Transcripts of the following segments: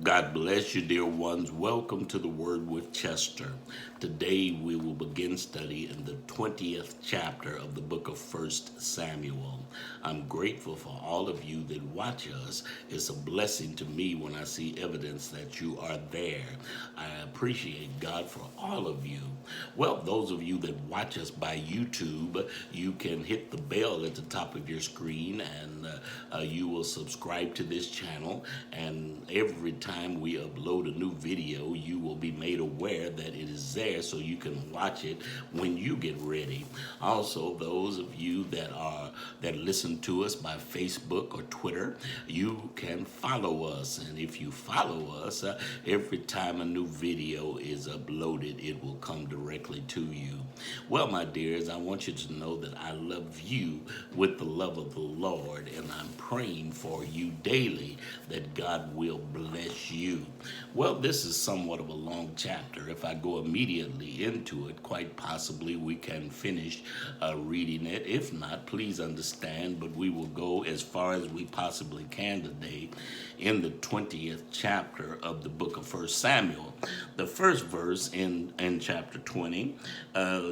God bless you, dear ones. Welcome to the Word with Chester. Today we will begin study in the 20th chapter of the book of 1 Samuel. I'm grateful for all of you that watch us. It's a blessing to me when I see evidence that you are there. I appreciate God for all of you. Well, those of you that watch us by YouTube, you can hit the bell at the top of your screen and you will subscribe to this channel, and every time we upload a new video, you will be made aware that it is there so you can watch it when you get ready. Also, those of you that listen to us by Facebook or Twitter, you can follow us, and if you follow us, every time a new video is uploaded, it will come directly to you. Well, my dears, I want you to know that I love you with the love of the Lord, and I'm praying for you daily that God will bless you. Well, this is somewhat of a long chapter. If I go immediately into it, quite possibly we can finish reading it. If not, please understand, but we will go as far as we possibly can today in the 20th chapter of the book of 1 Samuel. The first verse in chapter 20,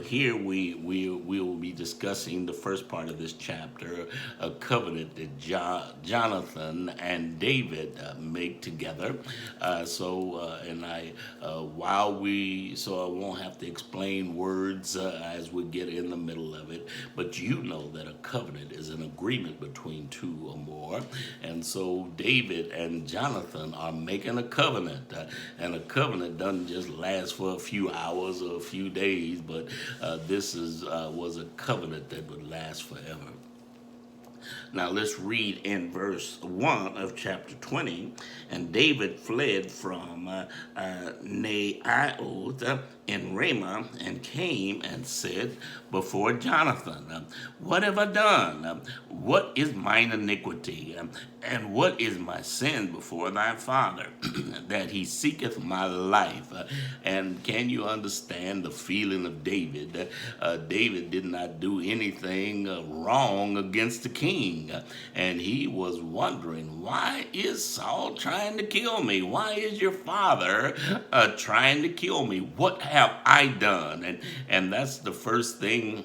here we will be discussing the first part of this chapter, a covenant that Jonathan and David make together. So I won't have to explain words as we get in the middle of it, but you know that a covenant is an agreement between two or more, and so David and Jonathan are making a covenant, and a covenant doesn't just last for a few hours or a few days, but this was a covenant that would last forever. Now let's read in verse 1 of chapter 20. And David fled from Naioth in Ramah and came and said before Jonathan, what have I done? What is mine iniquity? And what is my sin before thy father, that he seeketh my life? And can you understand the feeling of David? David did not do anything wrong against the king. And he was wondering, why is Saul trying to kill me? Why is your father trying to kill me? What have I done? And that's the first thing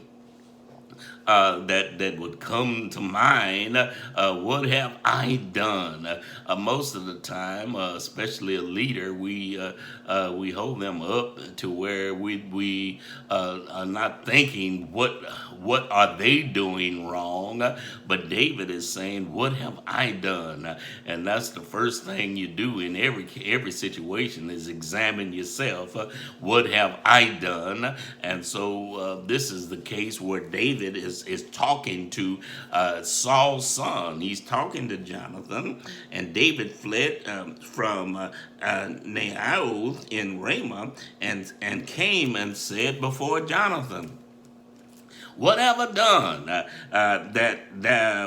that would come to mind. What have I done? Most of the time, especially a leader, we hold them up to where we are not thinking what are they doing wrong, but David is saying, what have I done? And that's the first thing you do in every situation is examine yourself. What have I done? And so this is the case where David is talking to Saul's son. He's talking to Jonathan, and David fled from Naioth in Ramah and came and said before Jonathan, what have I done?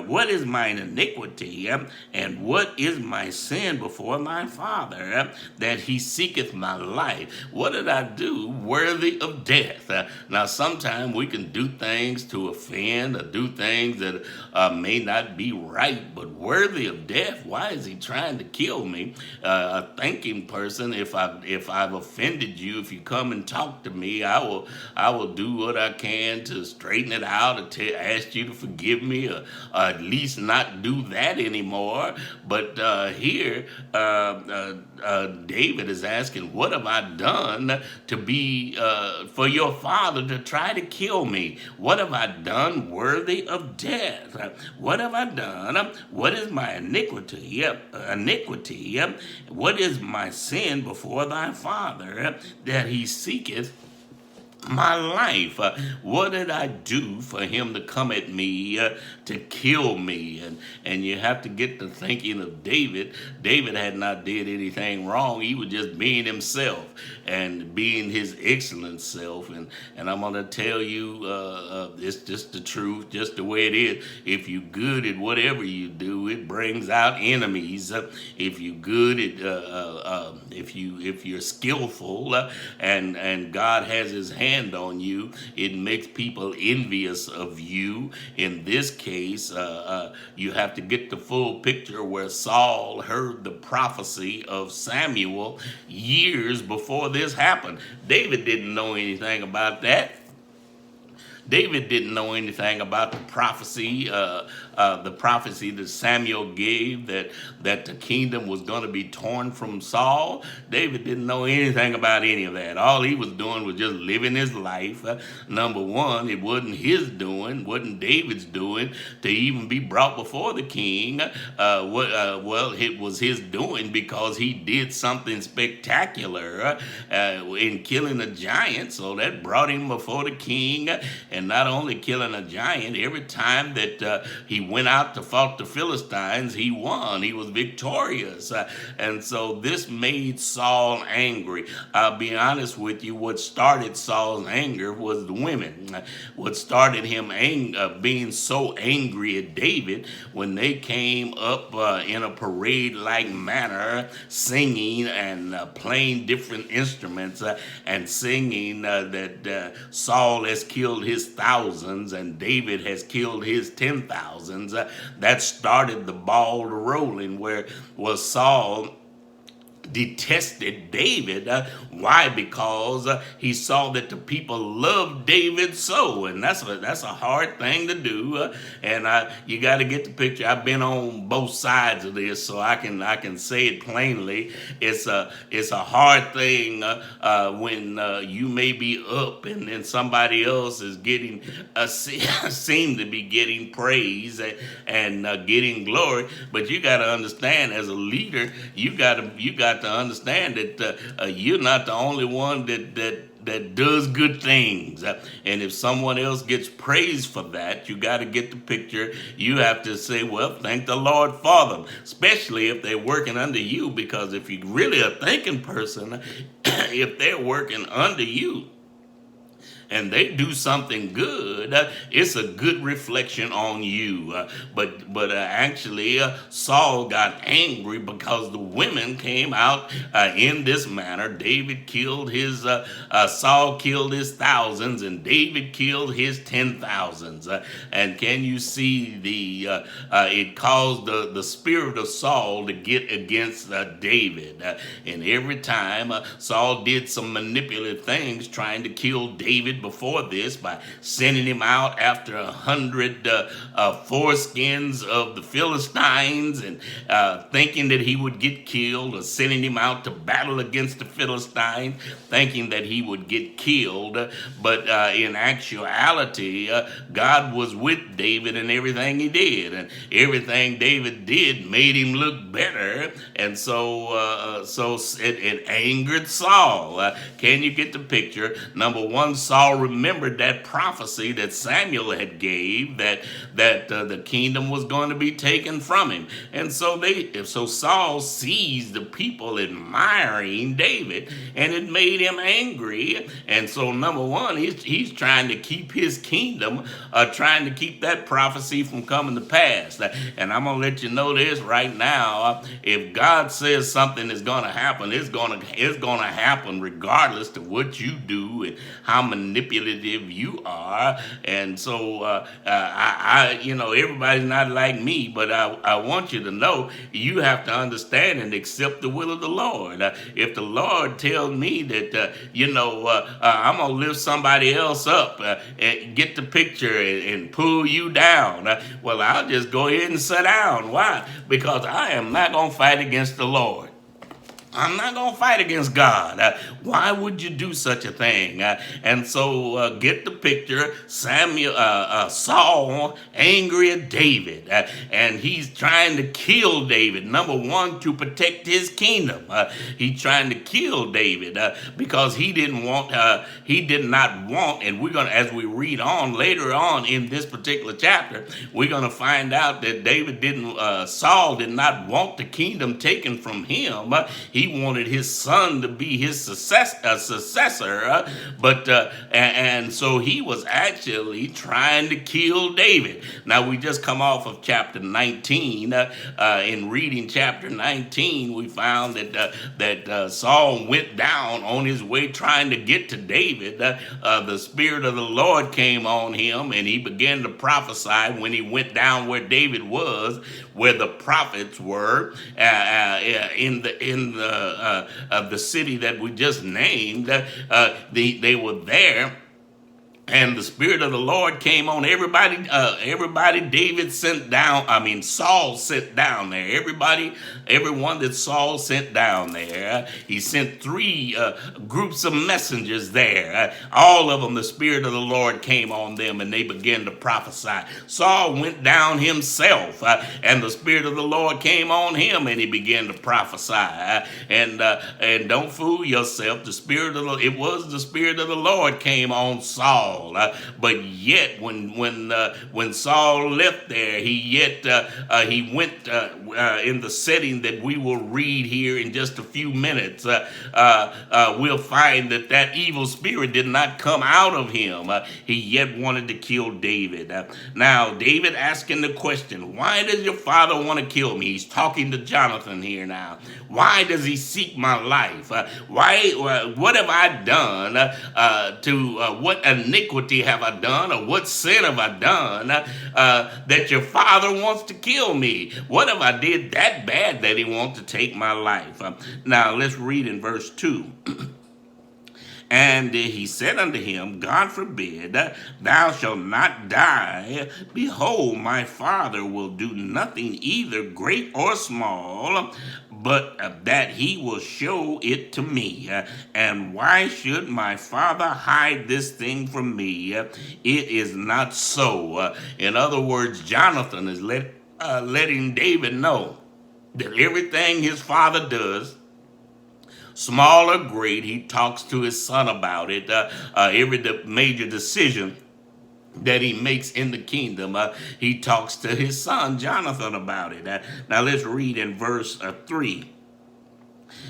What is mine iniquity? And what is my sin before my father? That he seeketh my life. What did I do worthy of death? Now, sometimes we can do things to offend or do things that may not be right, but worthy of death. Why is he trying to kill me? A thinking person, if I've offended you, if you come and talk to me, I will do what I can to straighten it out or ask you to forgive me, or at least not do that anymore. But here, David is asking, what have I done to be for your father to try to kill me? What have I done worthy of death? What have I done? What is my iniquity? What is my sin before thy father, that he seeketh my life? What did I do for him to come at me to kill me? And you have to get to thinking of David. David had not did anything wrong. He was just being himself and being his excellent self. And I'm going to tell you, it's just the truth, just the way it is. If you good at whatever you do, it brings out enemies. If you good at if you're skillful and God has his hand hand on you. It makes people envious of you. In this case, you have to get the full picture where Saul heard the prophecy of Samuel years before this happened. David didn't know anything about that. David didn't know anything about the prophecy that Samuel gave that the kingdom was going to be torn from Saul. David didn't know anything about any of that. All he was doing was just living his life. Number one, it wasn't his doing, wasn't David's doing to even be brought before the king. Well, it was his doing because he did something spectacular in killing a giant, so that brought him before the king. And not only killing a giant, every time that he went out to fight the Philistines, he won. He was victorious. And so this made Saul angry. I'll be honest with you, what started Saul's anger was the women. What started him being so angry at David when they came up in a parade-like manner, singing and playing different instruments and singing that Saul has killed his thousands and David has killed his 10,000s. That started the ball rolling, where was Saul detested David. Why? Because he saw that the people loved David so, and that's a hard thing to do. And you got to get the picture. I've been on both sides of this, so I can say it plainly. It's a hard thing when you may be up and then somebody else is getting seem to be getting praise and getting glory. But you got to understand, as a leader, you got to understand that you're not the only one that does good things. And if someone else gets praised for that, you got to get the picture. You have to say, well, thank the Lord for them, especially if they're working under you, because if you're really a thinking person, if they're working under you, and they do something good, it's a good reflection on you. But actually, Saul got angry because the women came out in this manner. Saul killed his thousands, and David killed his 10,000s. And can you see it caused the spirit of Saul to get against David. And every time Saul did some manipulative things trying to kill David before this by sending him out after 100 foreskins of the Philistines and thinking that he would get killed, or sending him out to battle against the Philistines thinking that he would get killed. But in actuality, God was with David in everything he did, and everything David did made him look better. And so it angered Saul. Can you get the picture? Number one, Saul remembered that prophecy that Samuel had gave that the kingdom was going to be taken from him. And so Saul sees the people admiring David, and it made him angry. And so number one, he's trying to keep his kingdom, trying to keep that prophecy from coming to pass. And I'm going to let you know this right now. If God says something is going to happen, it's going to happen regardless to what you do and how manipulative you are. And so everybody's not like me, but I want you to know you have to understand and accept the will of the Lord. If the Lord tells me that I'm gonna lift somebody else up and get the picture and pull you down, well, I'll just go ahead and sit down. Why? Because I am not gonna fight against the Lord. I'm not going to fight against God. Why would you do such a thing? And so get the picture. Saul angry at David, and he's trying to kill David. Number one, to protect his kingdom. He's trying to kill David because he did not want, and we're going to, as we read on later on in this particular chapter, we're going to find out that Saul did not want the kingdom taken from him. He he wanted his son to be his successor, and so he was actually trying to kill David. Now we just come off of chapter 19. In reading chapter 19, we found that Saul went down on his way trying to get to David. The Spirit of the Lord came on him, and he began to prophesy when he went down where David was, where the prophets were, in the city that we just named. They were there. And the Spirit of the Lord came on everybody. David sent down. Saul sent down there. Everyone that Saul sent down there. He sent 3 groups of messengers there. All of them, the Spirit of the Lord came on them, and they began to prophesy. Saul went down himself, and the Spirit of the Lord came on him, and he began to prophesy. And don't fool yourself. It was the Spirit of the Lord came on Saul. But yet, when Saul left there, he went in the setting that we will read here in just a few minutes. We'll find that evil spirit did not come out of him. He yet wanted to kill David. Now, David asking the question, why does your father want to kill me? He's talking to Jonathan here now. Why does he seek my life? What have I done what iniquity have I done, or what sin have I done that your father wants to kill me? What have I did that bad that he wants to take my life? Now let's read in verse 2. And he said unto him, God forbid, thou shalt not die. Behold, my father will do nothing either great or small, but that he will show it to me. And why should my father hide this thing from me? It is not so. In other words, Jonathan is letting David know that everything his father does, small or great, he talks to his son about it. Every major decision that he makes in the kingdom, he talks to his son Jonathan about it. Now let's read in verse 3.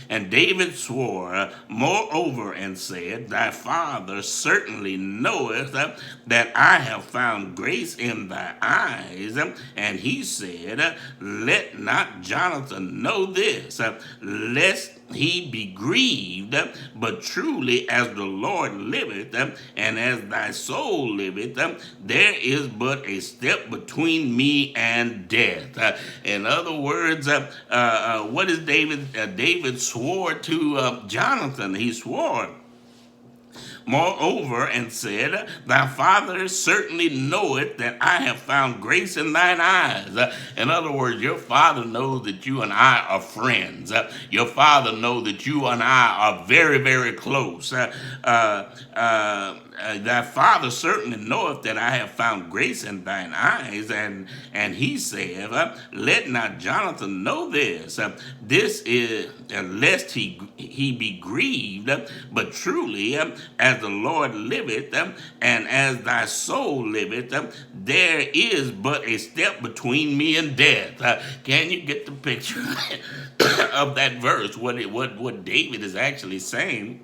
And David swore moreover and said, thy father certainly knoweth that I have found grace in thy eyes. And he said, let not Jonathan know this, lest he be grieved, but truly as the Lord liveth, and as thy soul liveth, there is but a step between me and death. In other words, what is David? David swore to Jonathan. He swore moreover and said, thy father certainly knoweth that I have found grace in thine eyes. In other words, your father knows that you and I are friends. Your father knows that you and I are very, very close. Thy father certainly knoweth that I have found grace in thine eyes. And he saith, let not Jonathan know this. This is lest he be grieved, but truly as the Lord liveth, and as thy soul liveth, there is but a step between me and death. Can you get the picture of that verse? What David is actually saying?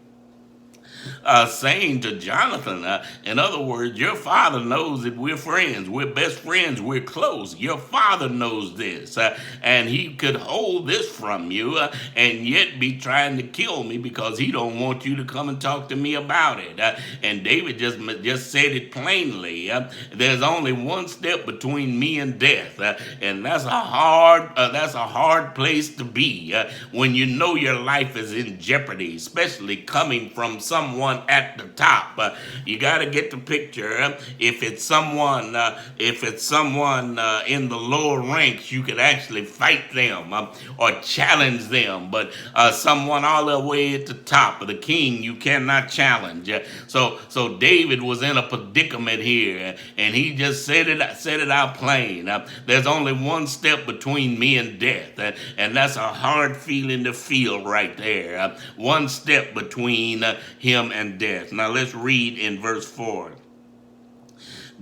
Saying to Jonathan, in other words, your father knows that we're friends, we're best friends, we're close. Your father knows this, and he could hold this from you and yet be trying to kill me because he don't want you to come and talk to me about it. And David just said it plainly. There's only one step between me and death, and that's a hard place to be when you know your life is in jeopardy, especially coming from someone at the top. You got to get the picture. If it's someone in the lower ranks, you could actually fight them or challenge them. But someone all the way at the top of the king, you cannot challenge. So David was in a predicament here, and he just said it out plain. There's only one step between me and death, and that's a hard feeling to feel right there. One step between him and death. Now let's read in verse 4.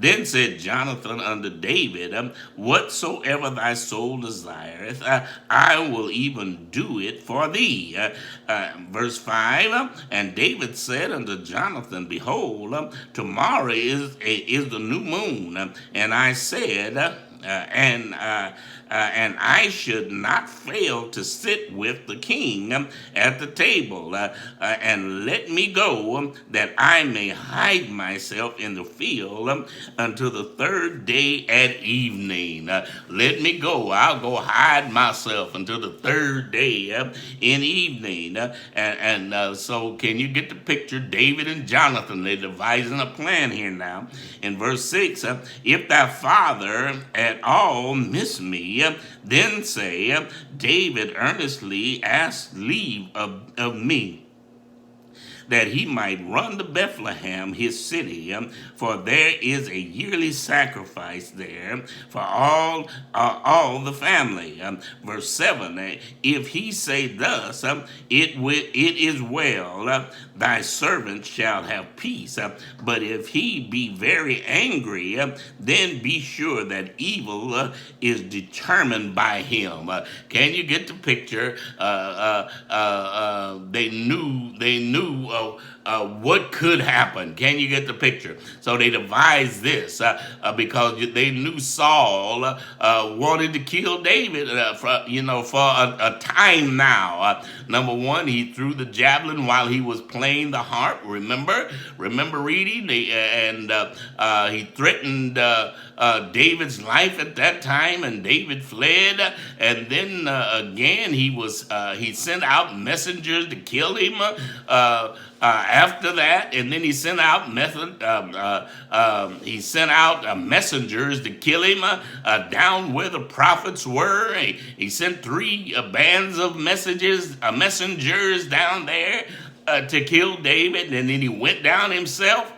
Then said Jonathan unto David, whatsoever thy soul desireth, I will even do it for thee. Verse 5, and David said unto Jonathan, behold, tomorrow is the new moon. And I said, and I should not fail to sit with the king at the table, and let me go, that I may hide myself in the field until the third day at evening. Let me go. I'll go hide myself until the third day in evening. So can you get the picture? David and Jonathan, they're devising a plan here now. In verse 6, if thy father at all miss me, then say, David earnestly asked leave of me, that he might run to Bethlehem, his city, for there is a yearly sacrifice there for all the family. Verse 7, if he say thus, it is well, thy servant shall have peace. But if he be very angry, then be sure that evil is determined by him. Can you get the picture? They knew what could happen. Can you get the picture? So they devised this because they knew Saul wanted to kill David for a time now. Number one, he threw the javelin while he was playing the harp. Remember reading? He threatened David's life at that time, and David fled. And then again, he sent out messengers to kill him. After that, and then he sent out messengers to kill him down where the prophets were. He sent three bands of messengers down there to kill David, and then he went down himself.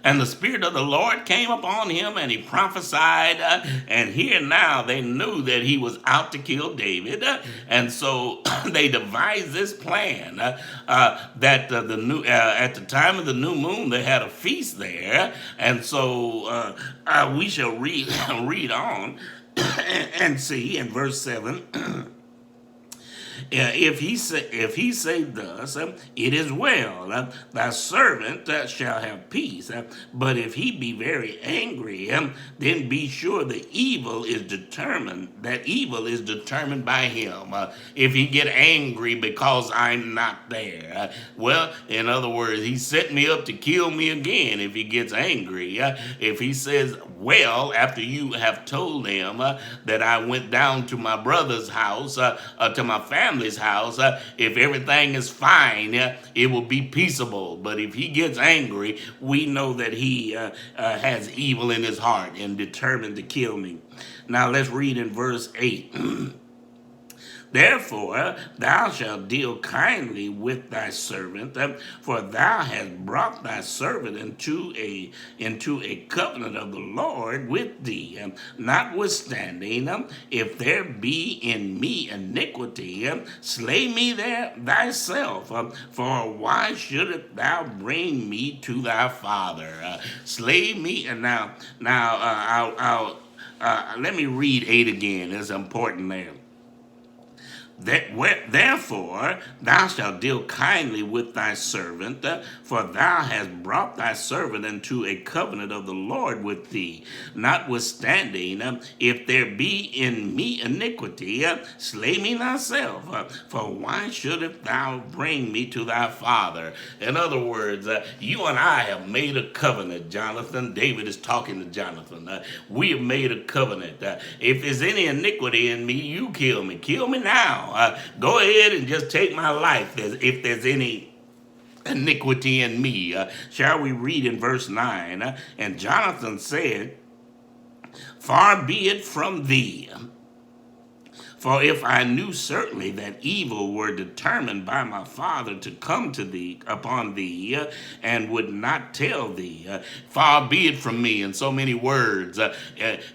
And the Spirit of the Lord came upon him, and he prophesied. And here now they knew that he was out to kill David. And so they devised this plan that at the time of the new moon, they had a feast there. And so we shall read on and see in verse 7. If he say thus, it is well, thy servant shall have peace. But if he be very angry, then be sure the evil is determined by him. If he get angry because I'm not there, well, in other words, he set me up to kill me again. If he gets angry, if he says, well, after you have told him that I went down to my brother's house, to my family's house, if everything is fine, it will be peaceable. But if he gets angry, we know that he has evil in his heart and determined to kill me. Now let's read in verse 8. Therefore, thou shalt deal kindly with thy servant, for thou hast brought thy servant into a covenant of the Lord with thee. Notwithstanding, if there be in me iniquity, slay me there thyself. For why shouldest thou bring me to thy father? Slay me. And now, let me read 8 again. It's important there. Therefore, thou shalt deal kindly with thy servant, for thou hast brought thy servant into a covenant of the Lord with thee. Notwithstanding, if there be in me iniquity, slay me thyself. For why shouldest thou bring me to thy father? In other words, you and I have made a covenant, Jonathan. David is talking to Jonathan. We have made a covenant. If there's any iniquity in me, you kill me. Kill me now. Go ahead and just take my life if there's any iniquity in me. Shall we read in verse 9? And Jonathan said, far be it from thee. For if I knew certainly that evil were determined by my Father to come to thee upon thee, and would not tell thee, far be it from me, in so many words,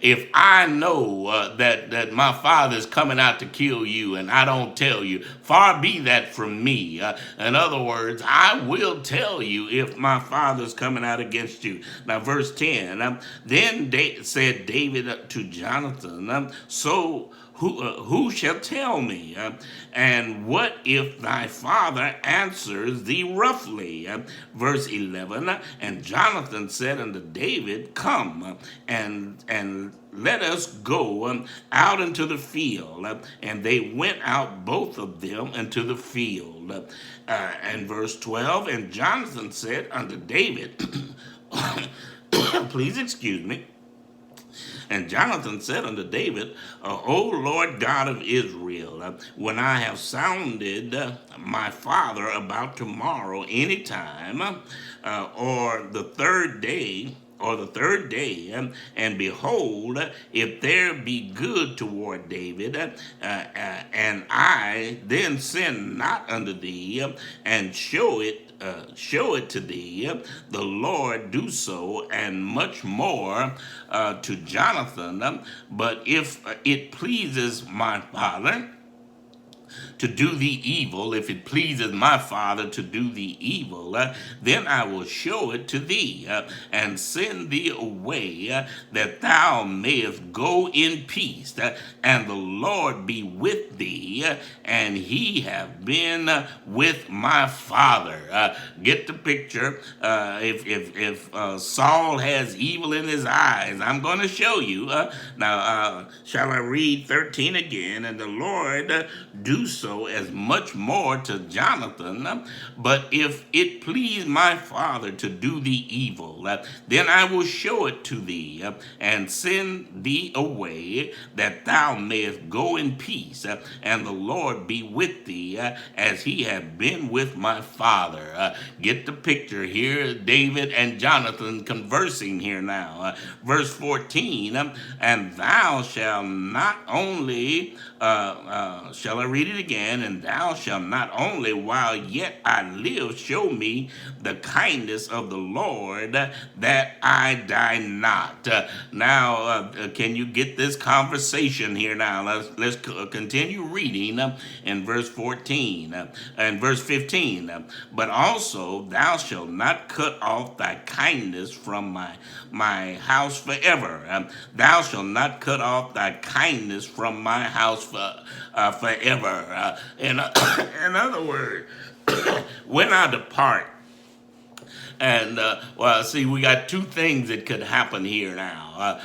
if I know that my Father is coming out to kill you and I don't tell you, far be that from me. In other words, I will tell you if my Father's coming out against you. Now, verse 10, then said David to Jonathan, so who shall tell me? And what if thy father answers thee roughly? Verse 11, and Jonathan said unto David, come and let us go out into the field. And they went out both of them into the field. And verse 12, and Jonathan said unto David, please excuse me. And Jonathan said unto David, O Lord God of Israel, when I have sounded my father about tomorrow any time, or the third day, and behold, if there be good toward David, and I then sin not unto thee, and show it to thee, the Lord do so, and much more to Jonathan. But if it pleases my father to do thee evil, if it pleases my father to do thee evil, then I will show it to thee, and send thee away, that thou mayest go in peace, and the Lord be with thee, and he have been with my father. Get the picture. If Saul has evil in his eyes, I'm going to show you. Now, shall I read 13 again? And the Lord do so as much more to Jonathan, but if it please my father to do thee evil, then I will show it to thee, and send thee away, that thou mayest go in peace, and the Lord be with thee, as he hath been with my father. Get the picture here, David and Jonathan conversing here now. Verse 14, and thou shalt not only, shall I read it again? And thou shalt not only while yet I live show me the kindness of the Lord, that I die not. Now, can you get this conversation here now? Let's continue reading in verse 14 and verse 15. But also thou shalt not cut off thy kindness from my house forever. Thou shalt not cut off thy kindness from my house forever. In other words, when I depart, and well, see, we got two things that could happen here now.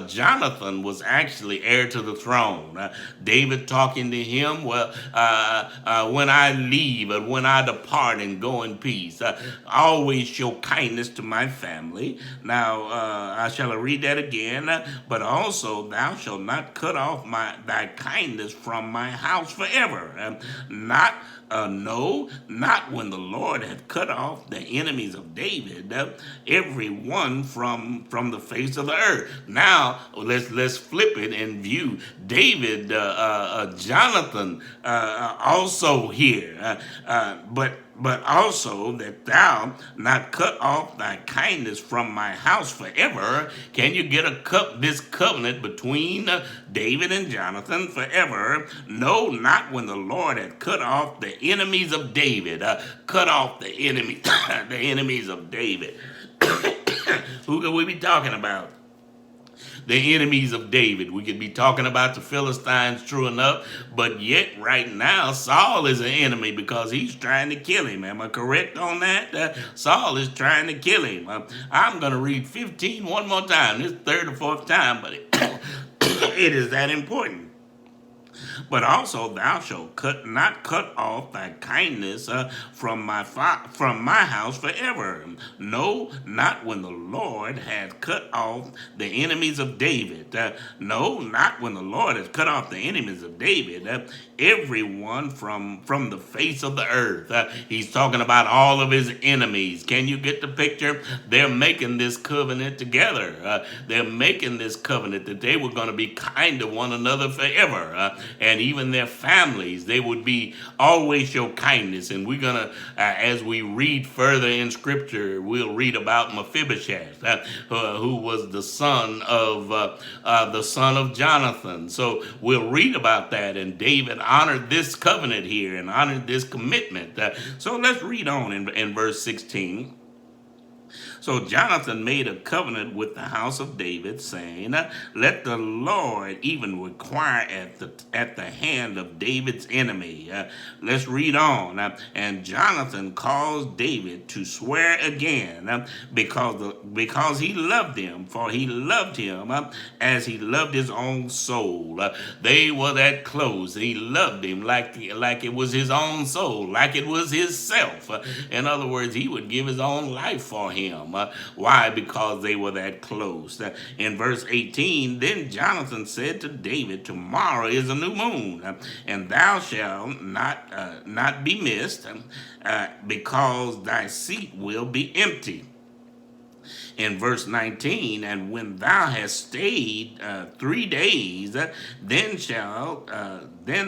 Jonathan was actually heir to the throne. David talking to him, well, when I leave and when I depart and go in peace, always show kindness to my family. Now, I shall read that again. But also, thou shalt not cut off thy kindness from my house forever. No, not when the Lord hath cut off the enemies of David, every one from the face of the earth. Now let's flip it and view David, Jonathan, also here, but also that thou not cut off thy kindness from my house forever. Can you get this covenant between David and Jonathan forever? No, not when the Lord had cut off the enemies of David. Cut off the enemy, the enemies of David. Who could we be talking about? The enemies of David. We could be talking about the Philistines, true enough, but yet right now Saul is an enemy because he's trying to kill him. Am I correct on that? Saul is trying to kill him. I'm going to read 15 one more time. This third or fourth time, but it is that important. But also thou shalt not cut off thy kindness from my house forever. No, not when the Lord had cut off the enemies of David. No, not when the Lord has cut off the enemies of David. Everyone from the face of the earth. He's talking about all of his enemies. Can you get the picture? They're making this covenant together. They're making this covenant that they were going to be kind to one another forever. And even their families, they would be always show kindness. And we're going to, as we read further in Scripture, we'll read about Mephibosheth, who was the son of Jonathan. So we'll read about that. And David honored this covenant here and honored this commitment. So let's read on in verse 16. So Jonathan made a covenant with the house of David, saying, let the Lord even require at the hand of David's enemy. Let's read on. And Jonathan caused David to swear again because he loved him, for he loved him as he loved his own soul. They were that close. He loved him like it was his own soul, like it was his self. In other words, he would give his own life for him. Why? Because they were that close. In verse 18, then Jonathan said to David, tomorrow is a new moon, and thou shalt not be missed, because thy seat will be empty. In verse 19, and when thou hast stayed 3 days, then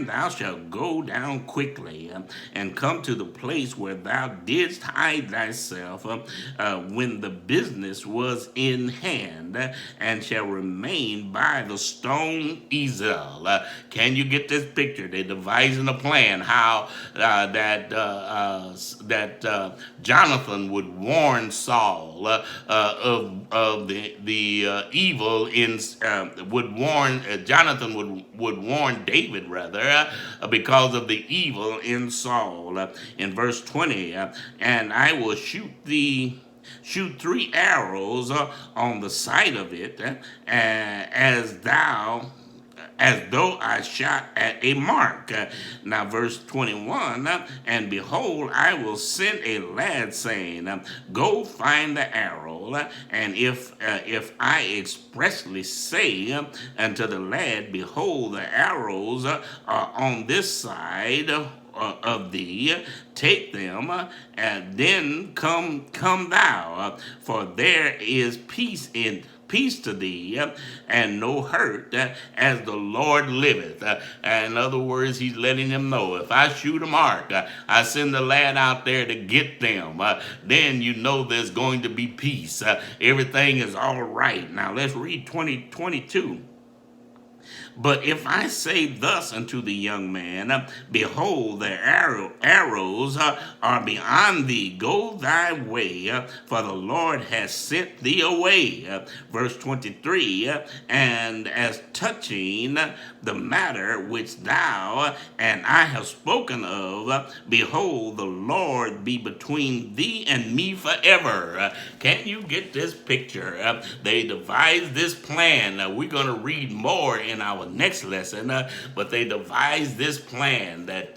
thou shalt go down quickly and come to the place where thou didst hide thyself when the business was in hand, and shall remain by the stone Ezel. Can you get this picture? They're devising a plan how that Jonathan would warn Saul of the evil in would warn Jonathan would warn David rather because of the evil in Saul. In verse 20, and I will shoot 3 arrows on the side of it, as though I shot at a mark. Now, verse 21, and behold, I will send a lad, saying, go find the arrow, and if I expressly say unto the lad, behold, the arrows are on this side of thee, take them, and then come thou, for there is peace to thee, and no hurt, as the Lord liveth. In other words, he's letting them know, if I shoot a mark, I send the lad out there to get them, then you know there's going to be peace. Everything is all right. Now let's read 22. But if I say thus unto the young man, behold, the arrows are beyond thee, go thy way, for the Lord has sent thee away. Verse 23, and as touching the matter which thou and I have spoken of, behold, the Lord be between thee and me forever. Can you get this picture? They devised this plan. We're going to read more in our next lesson, but they devised this plan that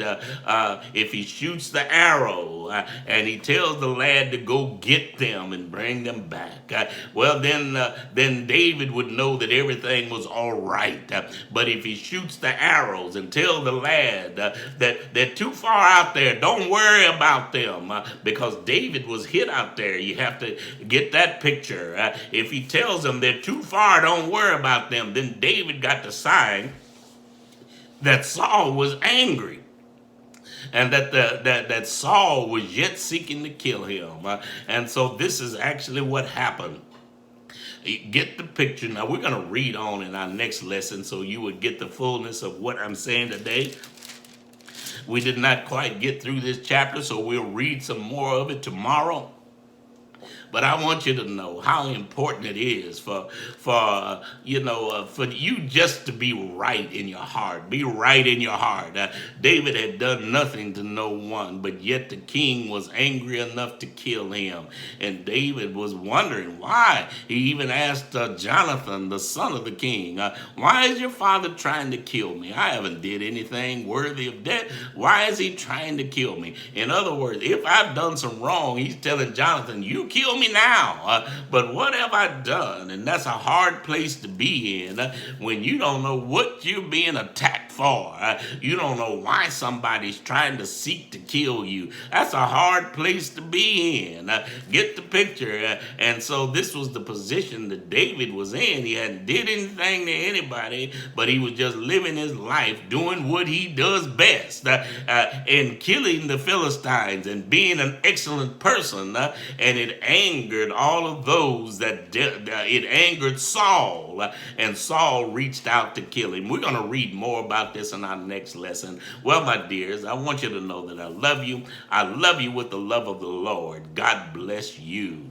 if he shoots the arrow and he tells the lad to go get them and bring them back, well, then David would know that everything was all right. But if he shoots the arrows and tells the lad that they're too far out there, don't worry about them, because David was hit out there. You have to get that picture. If he tells them they're too far, don't worry about them, then David got the sign that Saul was angry, and that Saul was yet seeking to kill him. And so this is actually what happened. Get the picture. Now we're going to read on in our next lesson so you would get the fullness of what I'm saying today. We did not quite get through this chapter, so we'll read some more of it tomorrow. But I want you to know how important it is for you just to be right in your heart. Be right in your heart. David had done nothing to no one, but yet the king was angry enough to kill him. And David was wondering why. He even asked Jonathan, the son of the king, why is your father trying to kill me? I haven't did anything worthy of death. Why is he trying to kill me? In other words, if I've done some wrong, he's telling Jonathan, you kill me now. But what have I done? And that's a hard place to be in when you don't know what you're being attacked for. You don't know why somebody's trying to seek to kill you. That's a hard place to be in. Get the picture. And so this was the position that David was in. He hadn't did anything to anybody, but he was just living his life doing what he does best, and killing the Philistines and being an excellent person. And it angered all of those it angered Saul, and Saul reached out to kill him. We're going to read more about this in our next lesson. Well, my dears, I want you to know that I love you. I love you with the love of the Lord. God bless you.